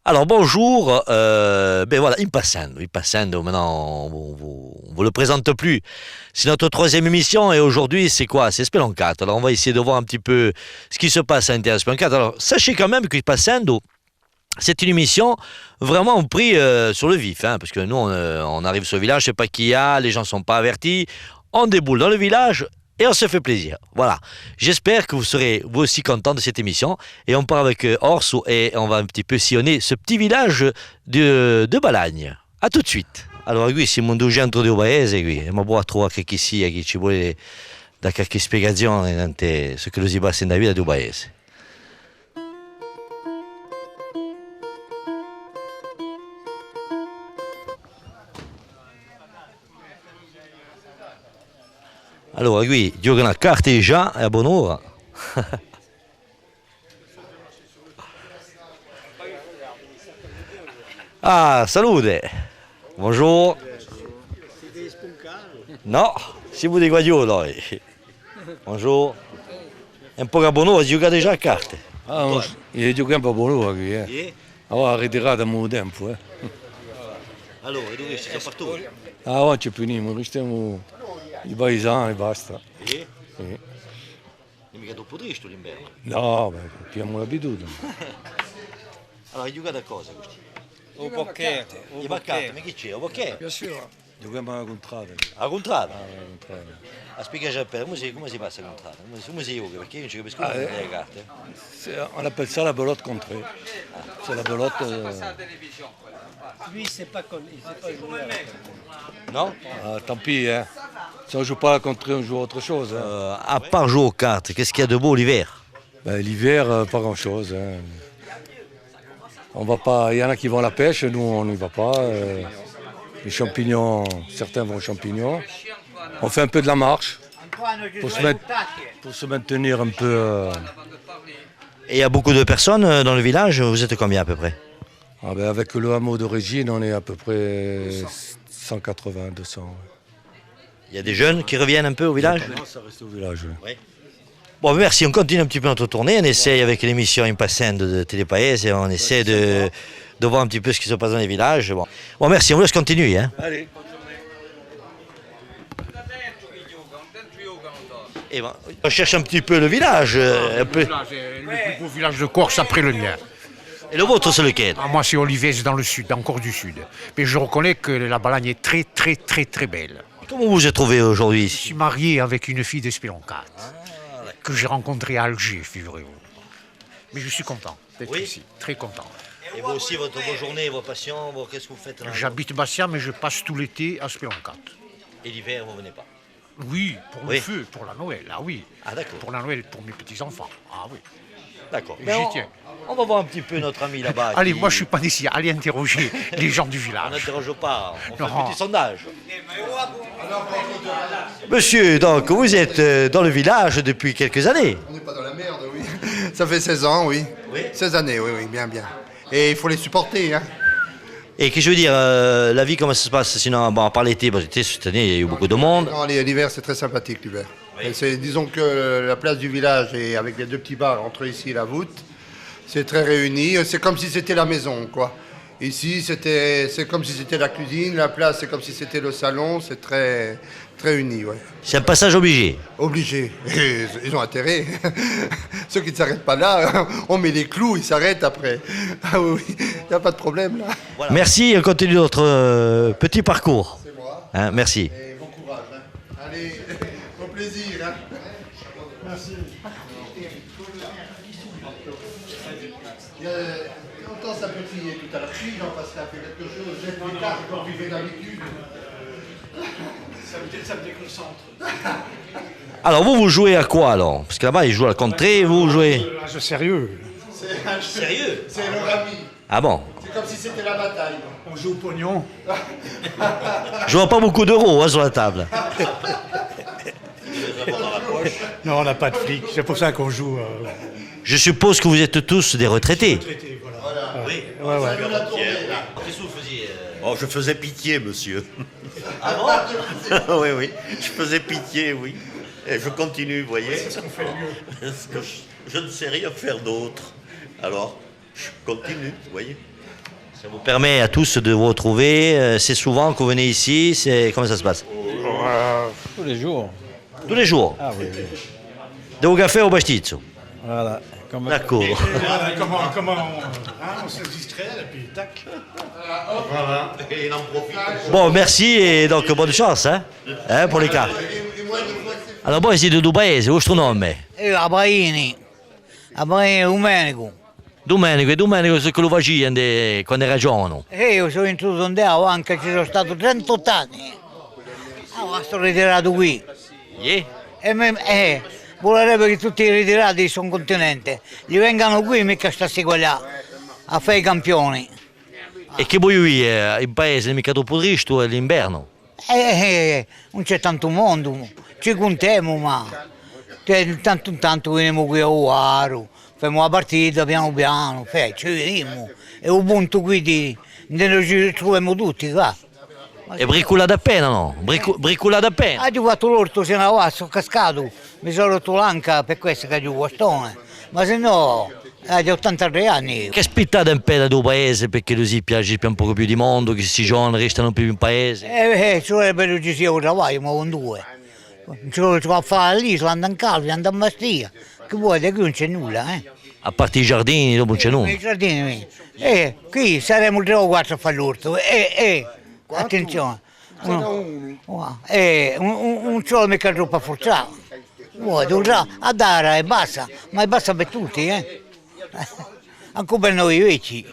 Alors bonjour, ben voilà, Impassando, maintenant on vous le présente plus. C'est notre troisième émission et aujourd'hui c'est quoi? C'est Speloncat. Alors on va essayer de voir un petit peu ce qui se passe à l'intérieur de Speloncat. Alors sachez quand même que Impassando, c'est une émission vraiment pris sur le vif, hein, parce que nous on arrive sur le village, je sais pas qui y a, les gens sont pas avertis, on déboule dans le village et on se fait plaisir. Voilà. J'espère que vous serez vous aussi content de cette émission. Et on part avec Orso et on va un petit peu sillonner ce petit village de Balagne. A tout de suite. Allora, qui siamo in 200 di un paese, qui. Ma può trovare che sia, chi ci vuole da qualche spiegazione ante ce che si passa nella vita di un paese. Allora, qui giocano a carte già, è a buon'ora. Ah, salute! Bonjour! No, siamo di Guagliolo. Bonjour! È un po' a buon'ora, giocate già a carte. Io giochiamo a buon'ora qui, eh. Allora, ritirate a mo' tempo, eh. Allora, dove siete partiti? Ah, oggi finiamo, restiamo i paesani, basta. Sì? Sì. Non mica troppo triste l'inverno. No, beh, abbiamo l'abitudine. Allora, giocate a cosa questi? Au poker. I baccate, ma chi c'è? O perché? Bien sûr. Giochiamo alla contrada. A contrada? Alla contrada. A spiegare a Pere, come si passa a contrada? Come si gioca? Perché io non ci capisco le carte. On appelle ça la belote contrée. C'est la belote. Lui, c'est pas connu. C'est pas joué. Non? Tant pis, hein. Si on joue pas à la contrée, on joue à autre chose. Hein. À part jouer aux cartes, qu'est-ce qu'il y a de beau l'hiver? Ben, l'hiver, pas grand-chose. Hein. On va pas. Il y en a qui vont à la pêche, nous on n'y va pas. Les champignons, certains vont aux champignons. On fait un peu de la marche pour se maintenir un peu. Et il y a beaucoup de personnes dans le village, vous êtes combien à peu près? Ah ben, avec le hameau d'origine, on est à peu près 180, 200. Ouais. Il y a des jeunes qui reviennent un peu au village? Ça reste au village. Ouais. Bon, merci, on continue un petit peu notre tournée, on essaye avec l'émission Impassando de Télépaese, on essaie de voir un petit peu ce qui se passe dans les villages. Bon merci, on vous laisse continuer. Hein. Allez. Et bon, on cherche un petit peu le village. Un peu. Le plus beau village de Corse après le mien. Et le vôtre, c'est lequel? Ah, moi, c'est Olivier, dans le sud, encore du sud. Mais je reconnais que la Balagne est très, très, très, très belle. Comment vous vous êtes trouvé aujourd'hui Je suis ici? marié avec une fille d'Espeloncat, que j'ai rencontrée à Alger, figurez-vous. Mais je suis content d'être ici, très content. Et vous aussi, vos journées, vos passions, qu'est-ce que vous faites là? J'habite Bastia, mais je passe tout l'été à Speloncat. Et l'hiver, vous venez pas? Oui, pour Oui. le feu, pour la Noël, ah oui. Ah d'accord. Pour la Noël, pour mes petits-enfants, ah oui. D'accord. J'y Ben, tiens. on va voir un petit peu notre ami là-bas. Allez, qui- moi je suis pas d'ici, allez interroger les gens du On village. n'interroge pas, on fait Non. un petit sondage. Monsieur, donc vous êtes dans le village depuis quelques années. On n'est pas dans la merde, oui. Ça fait 16 ans, oui. Oui. 16 années, oui, oui, bien, bien. Et il faut les supporter, hein. Et que je veux dire, la vie, comment ça se passe? Sinon, bon, à part l'été, bon, l'été, cette année, il y a eu beaucoup de monde. Non, l'hiver, c'est très sympathique, l'hiver. Et disons que la place du village, et avec les deux petits bars entre ici et la voûte, c'est très réuni. C'est comme si c'était la maison, quoi. Ici, c'est comme si c'était la cuisine. La place, c'est comme si c'était le salon. C'est très, très uni, ouais. C'est un passage obligé. Obligé. Et ils ont intérêt. Ceux qui ne s'arrêtent pas là, on met les clous, ils s'arrêtent après. Ah oui, il n'y a pas de problème, là. Voilà. Merci, on continue notre petit parcours. C'est moi. Hein, merci. Et bon courage. Hein. Allez, au plaisir. Hein. Merci. Longtemps ça peut crier tout à l'heure. Si, j'en passe là, fait quelque chose. Jette les cartes comme tu fais d'habitude. Ça me déconcentre. Alors, vous jouez à quoi alors? Parce que là-bas, ils jouent à la contrée, vous jouez. Un jeu sérieux. Sérieux? C'est le rami. Ah bon? C'est comme si c'était la bataille. On joue au pognon. Je vois pas beaucoup d'euros hein, sur la table. Non, on n'a pas de flics. C'est pour ça qu'on joue. Je suppose que vous êtes tous des retraités. Oui. Ouais, ouais. Qu'est-ce que vous faisiez Oh, je faisais pitié, monsieur. Ah bon? Oui, oui. Je faisais pitié, oui. Et je continue, vous voyez. C'est ce qu'on fait mieux. Parce que je ne sais rien faire d'autre. Alors, je continue, vous voyez. Ça vous permet à tous de vous retrouver. C'est souvent que vous venez ici. Comment ça se passe? Tous les jours. Tous les jours. Ah oui, oui. Devo caffè o pastizzo? Voilà. Comme... D'accord. On se distrait et puis tac. Voilà, et il en profite. Bon, merci et donc bonne chance pour les cas. Allora, voi siete di un paese, vostro nome? Abraini, Abraini Domenico. Domenico, se che lo facevano quando era giovane. E io sono in Tutondeo, anche ci sono stato 38 anni. Ah, sono ritirato qui. Vorrebbe che tutti i ritirati sul continente gli vengano qui, mica stassi qua a fare i campioni. E che voi in paese mica troppo triste è l'inverno? Non c'è tanto mondo, ci contiamo, ma tanto in tanto veniamo qui a Uaro, facciamo la partita piano piano, ci vediamo. E un punto qui noi ci troviamo tutti qua. E bricolate appena, no? Bricolate appena. Ho fatto l'orto, se ne va, sono cascato, mi sono rotto l'anca per questo che ho guastone, ma se no, ho 83 anni. Che aspettate un po' da paese perché così piace un po' più di mondo, che questi giovani restano più in paese? Ci vorrebbe che ci sia un lavoro, ma con due. Ci vuole fare l'Isola, andare in Calvi, andare in Bastia, che vuoi, da qui non c'è nulla, A parte i giardini, dopo non c'è nulla. I giardini, qui saremo 3 o 4 a fare l'orto, attenzione, un solo mica troppo forzato, vuoi, dovrà andare e basta, ma basta per tutti, anche per noi vecchi,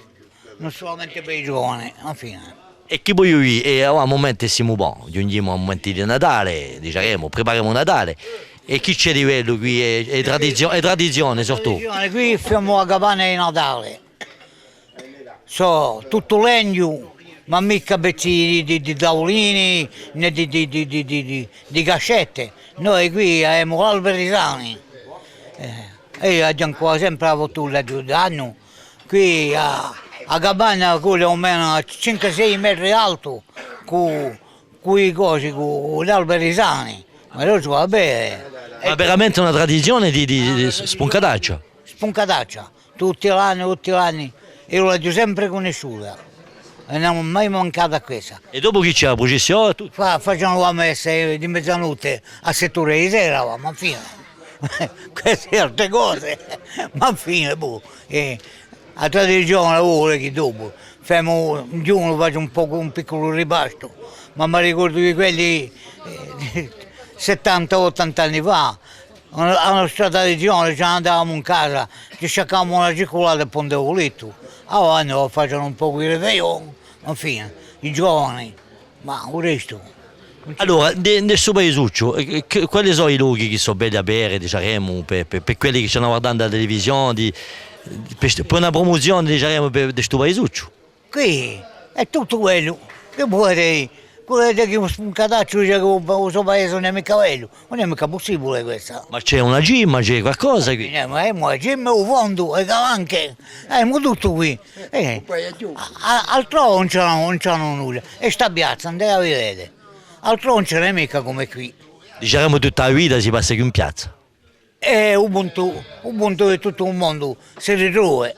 non solamente per i giovani, alla fine. E che voi a momenti siamo buoni, giungiamo a momenti di Natale, diciamo, prepariamo Natale. E chi c'è di bello qui? È tradizione soprattutto. Qui facciamo la cabana di Natale, tutto legno, ma mica pezzi di tavolini né di cascette. Noi qui abbiamo alberi sani. Io abbiamo sempre la fortuna di anno. Qui a cabana quella o meno 5-6 metri alto, con gli alberi sani. Ma lo so, vabbè. Ma veramente una tradizione di spuncataccia. Spuncataccia, tutti gli anni. Io l'ho sempre conosciuta. E non ho mai mancato a questa. E dopo chi c'è la processione? Facciamo la messa di mezzanotte a settore di sera, ma fine. Queste altre cose, ma fine. La tradizione vuole che dopo facciamo un giorno, faccio un piccolo ripasto, ma mi ricordo di quelli 70-80 anni fa, alla nostra tradizione ci andavamo in casa, ci cercavamo una cioccolata e Ponte Voletto. Avanti facevano un po' di réveillon, ma fine, i giovani, ma il resto. Allora, nel suo paesuccio, quali sono i luoghi che sono belli a bere, diciamo, per quelli che stanno guardando la televisione, per una promozione, diciamo, per questo paesuccio? Qui è tutto quello, che vuoi dire? Quello che un spuncataccio dice che il suo paese non è mica bello, non è mica possibile questa. Ma c'è una gym, c'è qualcosa qui? Ma il gym, il fondo, le calanche, tutto qui. Altrove non c'hanno nulla, e sta piazza, andate a vedere. Altrove non ce n'è mica come qui. Diciamo tutta la vita si passa qui in piazza. Ubuntu è tutto un mondo, si ritrova.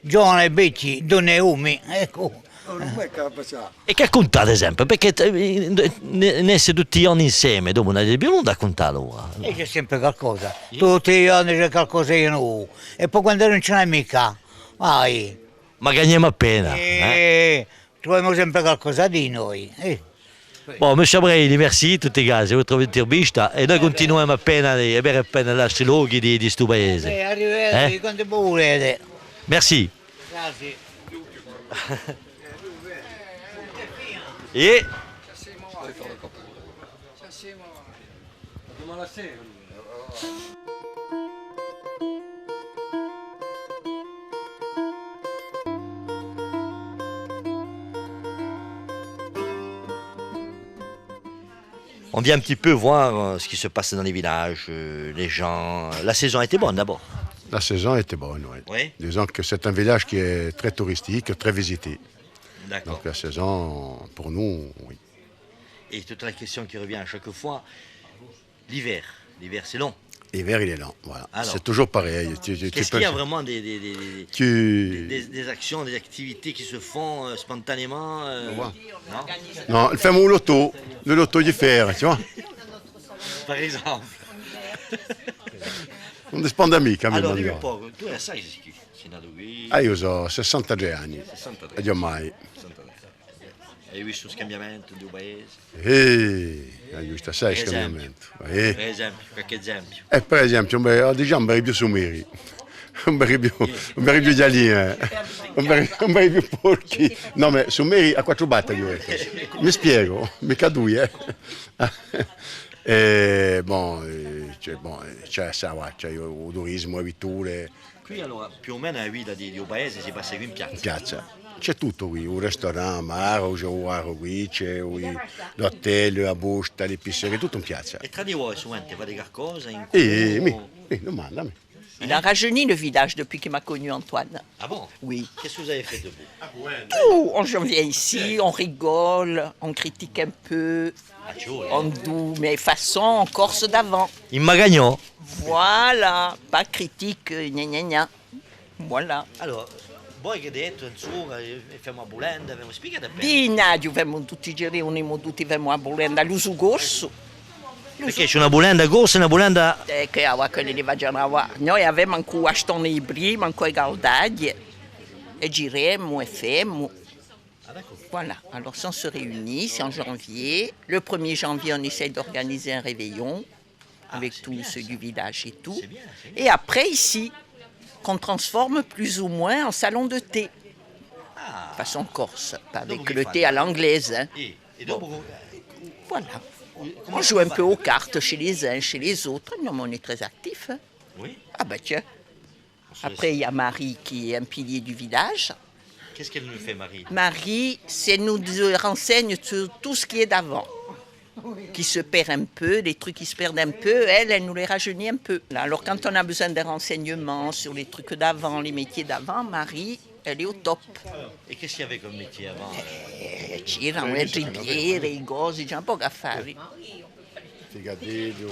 Giovani e vecchi, donne e uomini, ecco. E che raccontate sempre? Perché ne siete tutti gli anni insieme, dopo non avete più nulla da raccontare ora. E c'è sempre qualcosa, tutti gli anni c'è qualcosa di nuovo. E poi quando non ce n'è mica, vai. Ma cagniamo appena. Troviamo sempre qualcosa di noi. Bon, monsieur Abraini, merci in tutti i casi, oltre l'intervista e noi continuiamo appena a vedere appena i nostri luoghi di questo paese. Arrivederci, quando volete. Merci. Grazie. E on vient un petit peu voir ce qui se passe dans les villages, les gens. La saison a été bonne d'abord. La saison était bonne, oui. Oui. Disons que c'est un village qui est très touristique, très visité. D'accord. Donc la saison, pour nous, oui. Et toute la question qui revient à chaque fois, l'hiver. L'hiver c'est long. L'hiver, il est lent. Voilà. Alors. C'est toujours pareil. Qu'est-ce qu'il y a vraiment des actions, des activités qui se font spontanément Ouais. Non. Non, fais-moi le loto di fer, tu vois. Par exemple. Non risponde mica a me. Allora, dimmi Mario. un po', tu sai chi sei nato qui? Io ho 63 anni, 63. e ormai. 63. Hai visto un scambiamento in due paesi? Hai visto, sai il Esempio. cambiamento. Per esempio, qualche esempio. Per esempio, diciamo un bel più sumeri, un bel più giallini, un bel più porchi. No, ma sumeri a quattro batte, mi spiego, mica due. C'è il turismo, le vitture, Qui allora più o meno la vita di un paese si passa qui in piazza. in piazza. C'è tutto qui, un ristorante, mare, c'è un bar qui, c'è l'hotel, la busta, le pizzerie, tutto in piazza. E tra di voi, sicuramente, fate qualcosa in Domandami. Il a rajeuni le village depuis qu'il m'a connu Antoine. Ah bon? Oui. Qu'est-ce que vous avez fait de beau? On vient ici, on rigole, on critique un peu, Ah, ci vuole. on doux, mais façon en Corse d'avant. In Magagno? Voilà, pas critique, gna gna gna. Voilà. Allora, voi che detto, insomma, facciamo a Bulenda, abbiamo spiegato bene. Binadio, vemo tutti i giorni, uniamo tutti, vemo a Bolenda, l'uso corso. Perché c'è una Bulenda corsa e una Bulenda... Che aveva quelli li va già a voir. Noi avevamo anche acheté i primi, anche i galdagli, e giremmo e femmo. Voilà, alors si on se réunit, c'est en janvier. Le 1er janvier, on essaye d'organiser un réveillon avec tous ceux du village et tout. Et après, ici, qu'on transforme plus ou moins en salon de thé. Façon corse, pas avec le thé à l'anglaise. Hein. Et dopo... Voilà. On joue un peu aux cartes chez les uns, chez les autres. Non, mais on est très actifs. Hein. Oui. Ah ben tiens. Après, il y a Marie qui est un pilier du village. Qu'est-ce qu'elle nous fait, Marie? Marie, c'est nous renseigne sur tout ce qui est d'avant, qui se perd un peu, les trucs qui se perdent un peu, elle nous les rajeunit un peu. Là, alors quand on a besoin de renseignements sur les trucs d'avant, les métiers d'avant, Marie, elle est au top. Et qu'est-ce qu'il y avait comme métier avant? C'erano le riviere, i gosi, c'è un po' che fare. Figadeggio,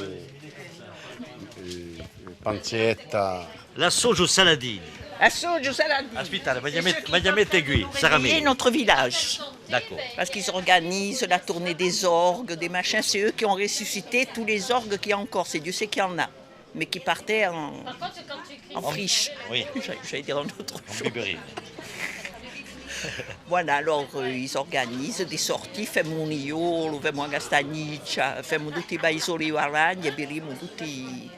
pancetta. L'assoggio Saladini. Assoggio Saladini. Aspettate, mettez qui, Sarah Et Mille. notre village. D'accord. Parce qu'ils organisent la tournée des orgues, des machins. C'est eux qui ont ressuscité tous les orgues qu'il y a encore. C'est Dieu sait qu'il y en a. Mais qui partaient en friche. Oui. J'allais dire en autre En chose. Biberie. Voilà, alors ils organisent des sorties, femo un iolo, femo a Castagniccia, femo tutti i paesoli a ragni e beremo tutti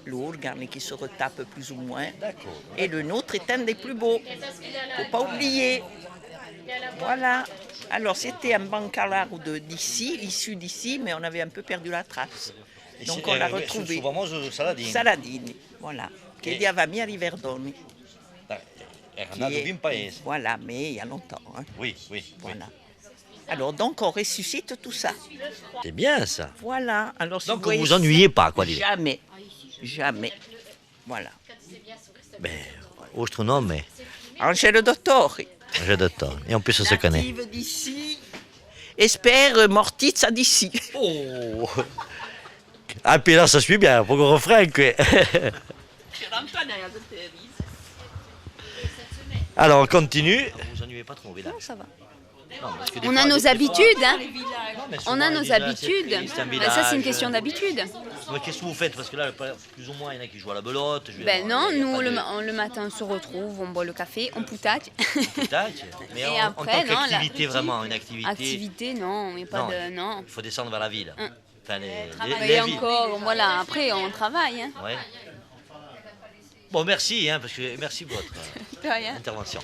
l'organe qui se retape plus ou moins. Et le nôtre est un des plus beaux. Faut pas oublier. Voilà. Alors c'était un bancalaro d'ici, issu d'ici, mais on avait un peu perdu la trace. Donc on l'a retrouvé. Sul famoso Saladini. Saladini, voilà. Che diava mia Riverdoni. Era nato qui in paese. Voilà, mais il y a longtemps. Hein. Oui, oui. Voilà. Alors donc on ressuscite tout ça. C'est bien ça. Voilà. Alors, si Donc voyez vous ça- ennuyez pas, quoi dire. Jamais. Jamais. Voilà. Ben, autre nom, mais Angelo Dottori. j'ai de temps. Et en plus, on se connaît. Native d'ici. Espère Mortizza d'ici. Oh. Ah, puis là, ça suit bien, pour qu'on refrain, quoi. Alors, on continue. Vous ennuyez pas trop au village? Ça va. Non, parce que des On fois, a nos des fois- habitudes, hein. Non, mais On souvent, a les nos villages, habitudes. c'est triste, un Ben, ça, c'est une village. question d'habitude. Mais qu'est-ce que vous faites? Parce que là, plus ou moins, il y en a qui jouent à la belote. Ben non, il y a nous, pas de- le matin, on se retrouve, on boit le café, on poutage. Peut-être, mais Et en après, tant non, qu'activité, la- vraiment, une activité. Activité, non, il n'y a pas Non. de... Non. Il faut descendre vers la ville. Hum. Enfin, Et encore, voilà, après, on travaille, hein. Ouais. Bon, merci, parce que merci pour votre De rien. intervention.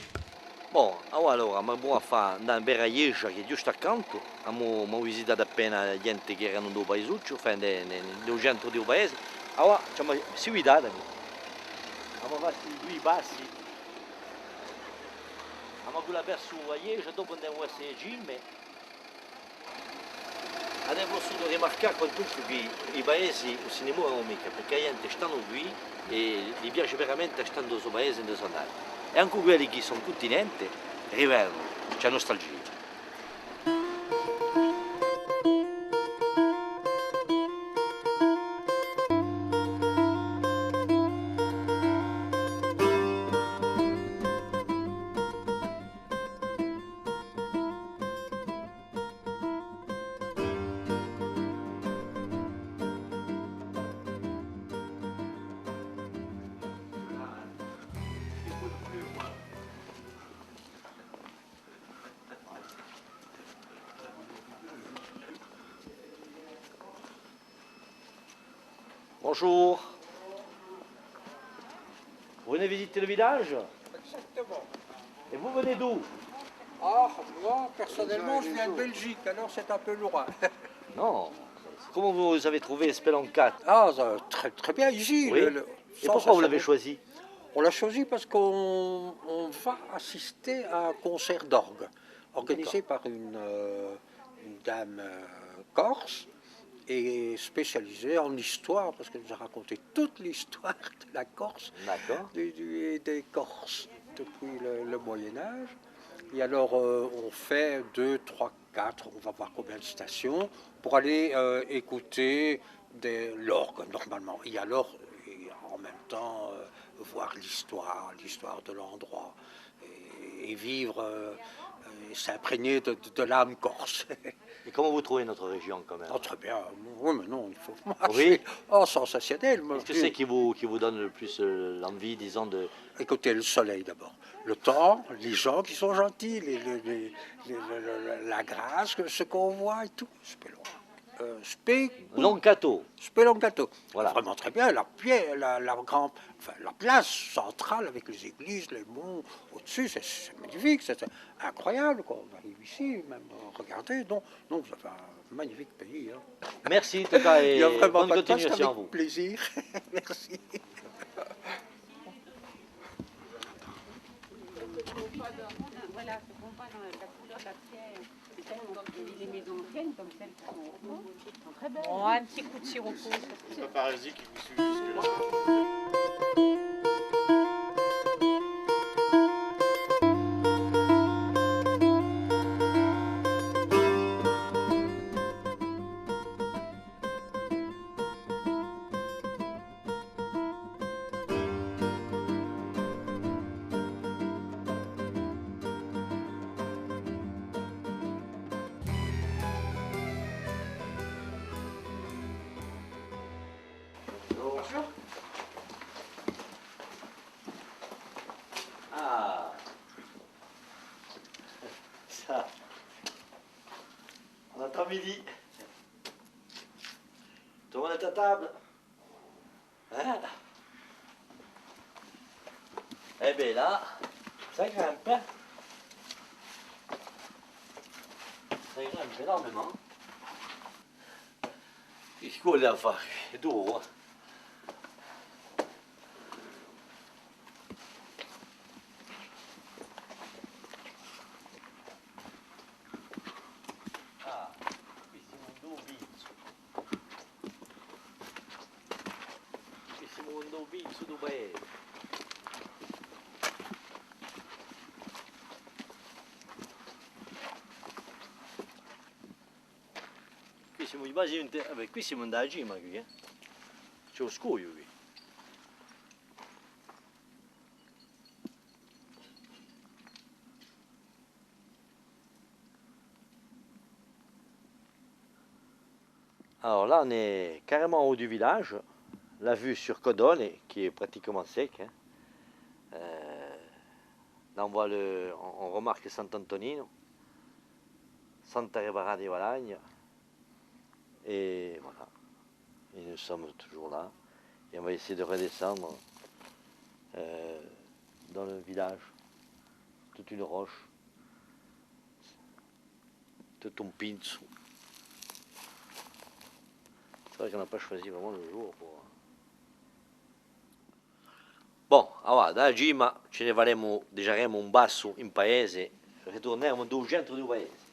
Bom, allora, ma buona fa andare in Beraiescia, che è giusto accanto, abbiamo visitato appena gente che erano due paesucci, nel centro del paese. Allora, seguitatemi. Abbiamo fatto due passi. Abbiamo quella verso Aiescia, dopo andiamo verso Cime. Adesso posso rimarcare con tutto che i paesi non si ne muovono mica, perché la gente stanno qui e gli piace veramente stando sul paese e dove sono andati. E anche quelli che sono tutti niente, riverano, c'è nostalgia. Bonjour. Vous venez visiter le village? Exactement. Et vous venez d'où? Ah, moi, personnellement, je viens de Belgique, alors c'est un peu loin. Non. Comment vous avez trouvé Speloncat? Ah, très, très bien ici. Oui. Et pourquoi vous l'avez choisi? On l'a choisi parce qu'on va assister à un concert d'orgue, organisé par une dame corse et spécialisée en histoire, parce qu'elle nous a raconté toute l'histoire de la Corse, des Corses depuis le Moyen-Âge. Et alors, on fait 2, 3, 4, on va voir combien de stations, pour aller écouter l'orgue, normalement. Et alors, en même temps, voir l'histoire de l'endroit, et vivre, s'imprégner de l'âme corse. Et comment vous trouvez notre région quand même? Oh, très bien. Oui, mais non, il faut marcher. Oui. Oh, sensationnel. Qu'est-ce que c'est qui vous donne le plus l'envie, disons, de... Écoutez, le soleil d'abord. Le temps, les gens qui sont gentils, la grâce, ce qu'on voit et tout. Loncato. Speloncato. Voilà. Vraiment très bien. La place centrale avec les églises, les monts au-dessus, c'est magnifique, c'est incroyable. Quoi. On arrive ici, même regardez. Donc vous avez un magnifique pays. Hein. Merci, en tout cas, et bonne continuation à vous. Avec plaisir. Merci. Voilà, ce qu'on voit dans la couleur de la pierre, les maisons anciennes comme celles qui sont très belles. Oh, un petit coup de sirocco. C'est pas Parésie qui vous suit jusque-là. Bonjour. Ah. Ça. On attend midi. Tout le monde est à table. Hein? Eh bien là, ça grimpe. Ça grimpe énormément. Il colle à faire. C'est dur. Do banheiro. Qui siamo qui siamo andati a Gima qui, c'è lo scoglio qui. Alors là on est carrément en haut du village. La vue sur Codone, qui est pratiquement sec. Hein. Là, on remarque Sant'Antonino, Santa Rebara di Valagna. Et voilà. Et nous sommes toujours là. Et on va essayer de redescendre dans le village. Toute une roche. Tout un pinzo. C'est vrai qu'on n'a pas choisi vraiment le jour pour... Bon, allora, da Gima ce ne faremo un basso in paese, ritorneremo al centro del paese.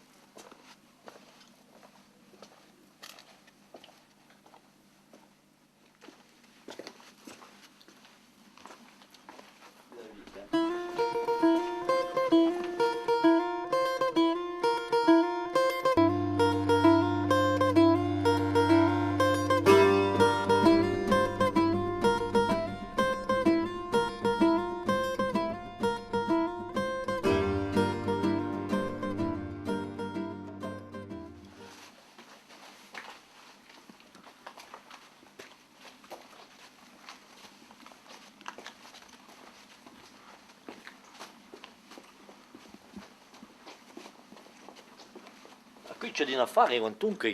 Qui c'è da fare con Tunca,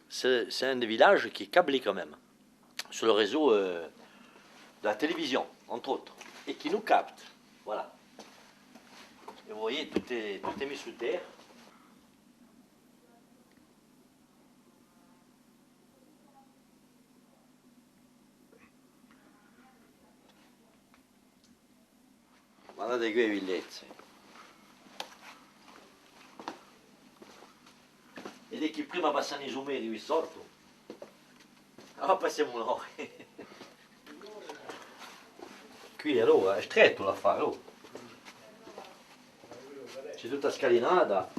c'est un des villages qui est câblé quand même. sur le réseau de la télévision, entre autres, et qui nous capte. Voilà. Et vous voyez, tout est mis sous terre. Guardate qui villezze. Ed è che prima passano i sumeri qui sotto. Ora passiamo noi. Qui allora è stretto l'affare, oh. C'è tutta scalinata.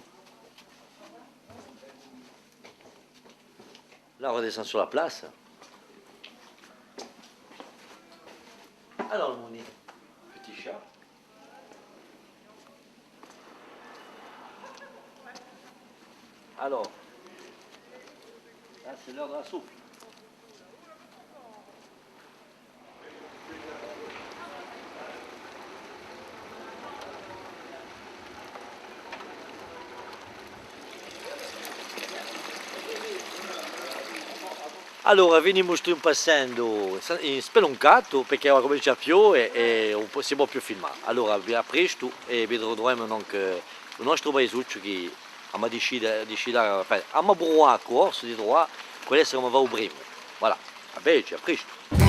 Là on redescend sur la place. Alors Mouni, petit chat. Alors, là c'est l'heure de la soupe. Allora, veniamo passando speloncato perché ora comincia a piovere e non si può più filmare. Allora, a presto e vedremo anche il nostro paesuccio che a decidere, a buonare corso di trovare quelle che va a primo. Voilà, a presto.